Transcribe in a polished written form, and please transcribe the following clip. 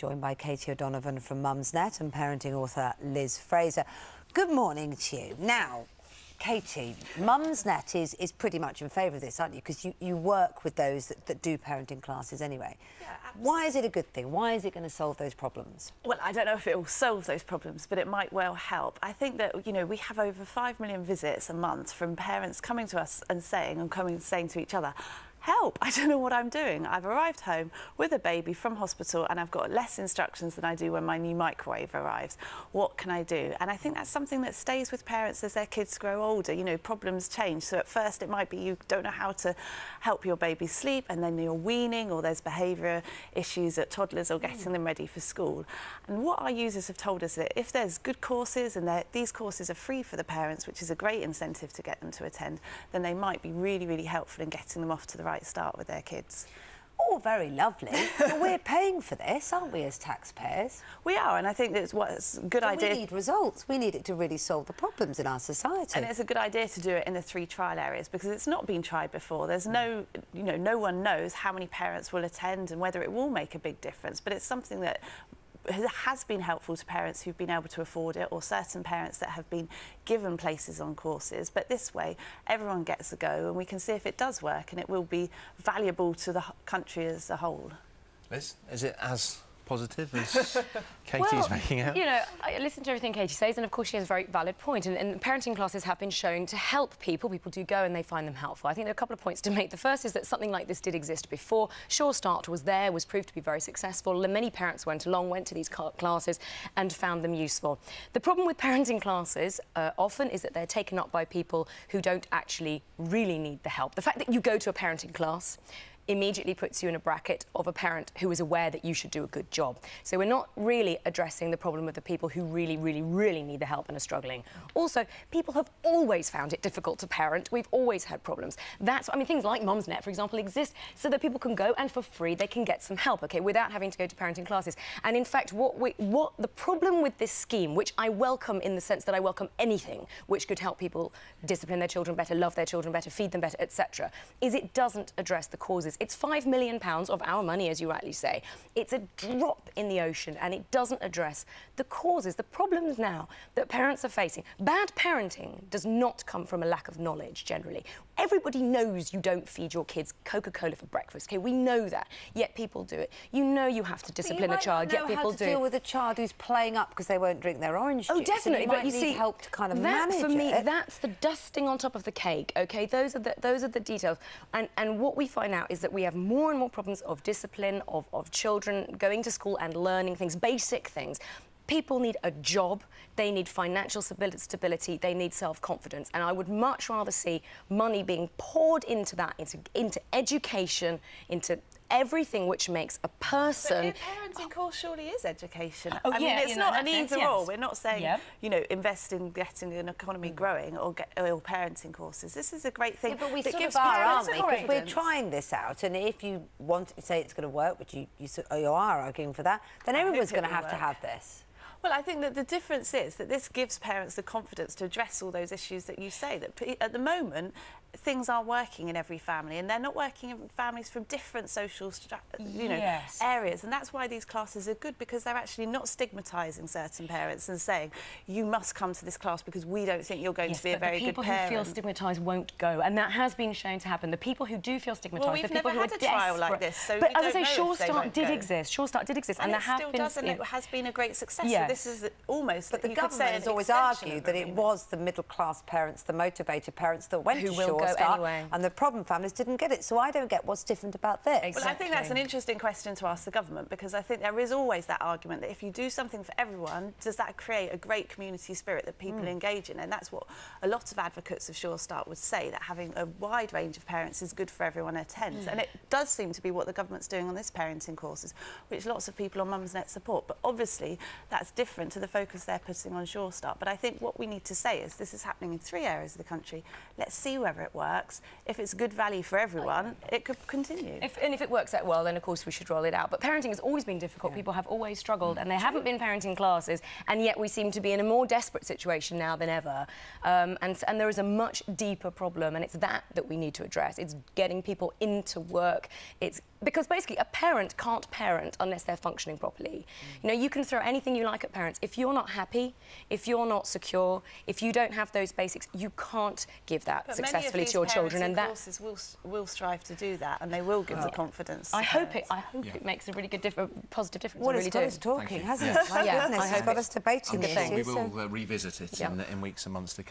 joined by Katie O'Donovan from Mumsnet and parenting author Liz Fraser. Good morning to you. Now, Katie, Mumsnet is pretty much in favour of this, aren't you? Because you work with those that do parenting classes anyway. Yeah, absolutely. Why is it a good thing? Why is it going to solve those problems? Well, I don't know if it will solve those problems, but it might well help. I think that, you know, we have over 5 million visits a month from parents coming to us and saying to each other, help, I don't know what I'm doing. I've arrived home with a baby from hospital and I've got less instructions than I do when my new microwave arrives. What can I do? And I think that's something that stays with parents as their kids grow older. You know, problems change. So at first it might be you don't know how to help your baby sleep, and then you're weaning, or there's behaviour issues at toddlers or getting them ready for school. And what our users have told us that if there's good courses and these courses are free for the parents, which is a great incentive to get them to attend, then they might be really, really helpful in getting them off to the right start with their kids. All very lovely, but we're paying for this, aren't we, as taxpayers? We are, and I think that's what's a good idea. We need results. We need it to really solve the problems in our society. And it's a good idea to do it in the 3 trial areas because it's not been tried before. There's no, you know, no one knows how many parents will attend and whether it will make a big difference, but it's something that has been helpful to parents who've been able to afford it, or certain parents that have been given places on courses. But this way, everyone gets a go and we can see if it does work, and it will be valuable to the country as a whole. Liz, is it as positive as Katie's making out? You know, I listen to everything Katie says, and of course she has a very valid point. And parenting classes have been shown to help people. People do go and they find them helpful. I think there are a couple of points to make. The first is that something like this did exist before. Sure Start was there, was proved to be very successful. Many parents went to these classes and found them useful. The problem with parenting classes often is that they're taken up by people who don't actually really need the help. The fact that you go to a parenting class immediately puts you in a bracket of a parent who is aware that you should do a good job. So we're not really addressing the problem of the people who really, really, really need the help and are struggling. Also, people have always found it difficult to parent. We've always had problems. I mean, things like Mumsnet, for example, exist so that people can go and for free they can get some help, okay, without having to go to parenting classes. And in fact, what the problem with this scheme, which I welcome in the sense that I welcome anything which could help people discipline their children better, love their children better, feed them better, etc., is it doesn't address the causes. It's £5 million of our money, as you rightly say. It's a drop in the ocean, and it doesn't address the causes, the problems now that parents are facing. Bad parenting does not come from a lack of knowledge, generally. Everybody knows you don't feed your kids Coca-Cola for breakfast, okay? We know that, yet people do it. You know you have to discipline a child, yet people do. You might not know how to deal with a child who's playing up because they won't drink their orange juice. Oh, definitely, but you see, help to kind of manage it. For me, that's the dusting on top of the cake, okay? Those are the details. And what we find out is that we have more and more problems of discipline, of children going to school and learning things, basic things. People need a job, they need financial stability, they need self-confidence, and I would much rather see money being poured into that, into education, into everything which makes a person... But a parenting course surely is education. Oh, I mean, it's not an either-or. Yes. We're not saying, you know, invest in getting an economy growing or parenting courses. This is a great thing. Yeah, but we that sort gives of are, parents aren't we? Because we're confidence. trying this out, and if you want to say it's going to work, which you are arguing for that, then everyone's going to have this. Well, I think that the difference is that this gives parents the confidence to address all those issues that you say. That at the moment, things are working in every family, and they're not working in families from different social, areas. And that's why these classes are good, because they're actually not stigmatising certain parents and saying, you must come to this class because we don't think you're going to be a very good parent. The people who feel stigmatised won't go, and that has been shown to happen. The people who do feel stigmatised, the people who are desperate... We've never had a trial like this, so but as I say, Sure Start did exist. Sure Start did exist, and there have been... And it has been a great success. Yes. So this is almost... But the government has always argued that it was the middle-class parents, the motivated parents that went to Sure Start, and the problem families didn't get it. So I don't get what's different about this. Exactly. Well, I think that's an interesting question to ask the government, because I think there is always that argument that if you do something for everyone, does that create a great community spirit that people engage in? And that's what a lot of advocates of Sure Start would say, that having a wide range of parents is good for everyone who attends. And it does seem to be what the government's doing on this parenting courses, which lots of people on Mumsnet support. But obviously, that's different to the focus they're putting on Sure Start. But I think what we need to say is this is happening in 3 areas of the country. Let's see whether it works. If it's good value for everyone, it could continue. If it works out well, then of course we should roll it out. But parenting has always been difficult. People have always struggled, and there haven't been parenting classes, and yet we seem to be in a more desperate situation now than ever. And there is a much deeper problem, and it's that we need to address. It's getting people into work. It's Because basically a parent can't parent unless they're functioning properly. You know, you can throw anything you like at parents. If you're not happy, if you're not secure, if you don't have those basics, you can't give that successfully to your children. And that will strive to do that, and they will give the confidence. I hope it makes a really good positive difference. Well, I really it's got do. us talking, hasn't Yes. it? My Yeah, goodness, I it's hope got us debating I'm this sure we issue. will revisit it in weeks and months to come.